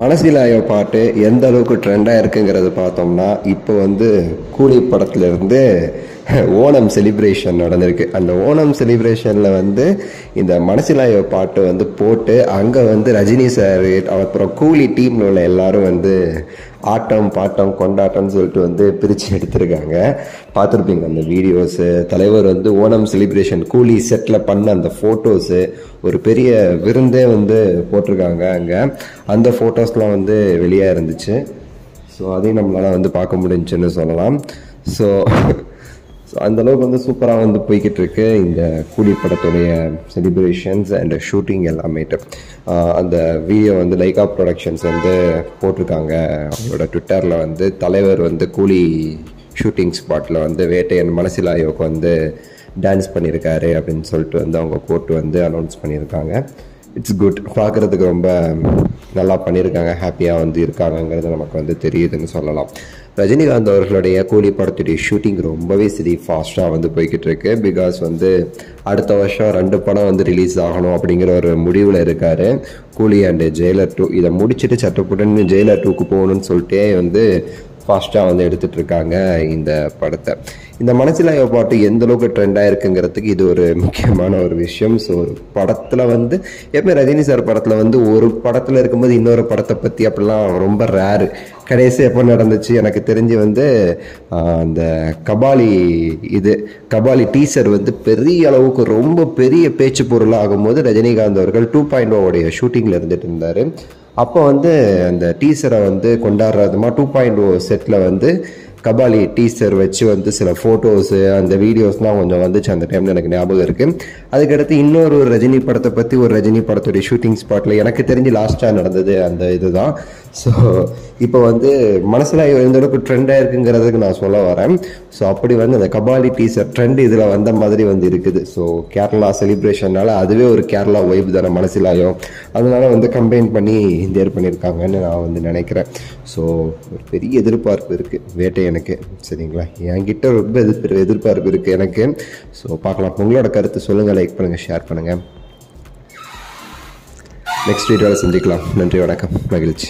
மனசிலாயோ பாட்டு எந்த அளவுக்கு ட்ரெண்டாக இருக்குங்கிறது பார்த்தோம்னா, இப்போ வந்து கூலி படத்துல இருந்து ஓணம் செலிப்ரேஷன் நடந்திருக்கு. அந்த ஓணம் செலிப்ரேஷனில் வந்து இந்த மனசிலாயோ பாட்டு வந்து போட்டு அங்கே வந்து ரஜினி சார் அப்புறம் கூலி டீமில் உள்ள எல்லாரும் வந்து ஆட்டம் பாட்டம் கொண்டாட்டம்னு சொல்லிட்டு வந்து பிரித்து எடுத்திருக்காங்க. பார்த்துருப்பீங்க அந்த வீடியோஸு. தலைவர் வந்து ஓணம் செலிப்ரேஷன் கூலி செட்டில் பண்ண அந்த ஃபோட்டோஸு, ஒரு பெரிய விருந்தே வந்து போட்டிருக்காங்க அங்கே. அந்த ஃபோட்டோஸ்லாம் வந்து வெளியாக இருந்துச்சு. ஸோ அதையும் நம்மளால் வந்து பார்க்க முடிஞ்சுன்னு சொல்லலாம். ஸோ அந்தளவுக்கு வந்து சூப்பராக வந்து போய்கிட்டு இருக்கு இந்த கூலி படத்துடைய செலிப்ரேஷன்ஸ் அண்ட் ஷூட்டிங் எல்லாமேட்டு. அந்த வீடியோ வந்து லைகா ப்ரொடக்ஷன்ஸ் வந்து போட்டிருக்காங்க அவங்களோட ட்விட்டரில். வந்து தலைவர் வந்து கூலி ஷூட்டிங் ஸ்பாட்டில் வந்து வேட்டையன் மனசிலாயோக்கு வந்து டான்ஸ் பண்ணியிருக்காரு அப்படின்னு சொல்லிட்டு வந்து அவங்க போட்டு வந்து அனௌன்ஸ் பண்ணியிருக்காங்க. It's good. பார்க்குறதுக்கு ரொம்ப நல்லா பண்ணியிருக்காங்க, ஹாப்பியாக வந்து இருக்காங்கங்கிறது நமக்கு வந்து தெரியுதுன்னு சொல்லலாம். ரஜினிகாந்த் அவர்களுடைய கூலி படத்துடைய ஷூட்டிங் ரொம்பவே சரி ஃபாஸ்ட்டாக வந்து போய்கிட்டு இருக்கு. பிகாஸ் வந்து அடுத்த வருஷம் 2 படம் வந்து ரிலீஸ் ஆகணும் அப்படிங்கிற ஒரு முடிவில் இருக்கார். கூலி அண்டு ஜெயிலர் 2 இதை முடிச்சுட்டு சட்டப்புடன்னு ஜெயிலர் 2க்கு போகணுன்னு சொல்லிட்டே வந்து ஃபாஸ்ட்டாக வந்து எடுத்துகிட்டு இருக்காங்க இந்த படத்தை. இந்த மனசிலாயோ பாட்டு எந்த அளவுக்கு ட்ரெண்டாக இருக்குங்கிறதுக்கு இது ஒரு முக்கியமான ஒரு விஷயம். ஸோ ஒரு படத்தில் வந்து எப்பவுமே ரஜினி சார் படத்தில் வந்து ஒரு படத்தில் இருக்கும்போது இன்னொரு படத்தை பற்றி அப்படிலாம் ரொம்ப ரேரு. கடைசி எப்போ நடந்துச்சு எனக்கு தெரிஞ்சு வந்து அந்த கபாலி டீசர் வந்து பெரிய அளவுக்கு ரொம்ப பெரிய பேச்சு பொருளாக ஆகும்போது ரஜினிகாந்த் அவர்கள் 2.0 ஷூட்டிங்கில் இருந்துட்டு இருந்தார். அப்போ வந்து அந்த டீசரை வந்து கொண்டாடுறதுமா 2.0 செட்டில் வந்து கபாலி டீசர் வச்சு வந்து சில ஃபோட்டோஸு அந்த வீடியோஸ்லாம் கொஞ்சம் வந்துச்சு அந்த டைமில், எனக்கு ஞாபகம் இருக்குது. அதுக்கடுத்து இன்னொரு ரஜினி படத்தை பற்றி ஒரு ரஜினி படத்துடைய ஷூட்டிங் ஸ்பாட்டில் எனக்கு தெரிஞ்சு லாஸ்ட்டாக நடந்தது அந்த இதுதான். ஸோ இப்போ வந்து மனசில் எந்த அளவுக்கு ட்ரெண்டாக இருக்குங்கிறதுக்கு நான் சொல்ல வரேன். ஸோ அப்படி வந்து அந்த கபாலி டீசர் ட்ரெண்ட் இதில் வந்த மாதிரி வந்து இருக்குது. ஸோ கேரளா செலிப்ரேஷனால் அதுவே ஒரு கேரளா வைப் தானே மனசிலாயோ, அதனால வந்து கம்பைன் பண்ணி இந்தியர் பண்ணியிருக்காங்கன்னு நான் வந்து நினைக்கிறேன். ஸோ ஒரு பெரிய எதிர்பார்ப்பு இருக்குது வேட்டையனுக்கு, சரிங்களா? என்கிட்ட ரொம்ப எதிர்பார்ப்பு இருக்குது எனக்கு. ஸோ பார்க்கலாம். உங்களோட கருத்து சொல்லுங்கள், லைக் பண்ணுங்கள், ஷேர் பண்ணுங்கள். நெக்ஸ்ட் வீடியோவில் சந்திக்கலாம். நன்றி, வணக்கம், மகிழ்ச்சி.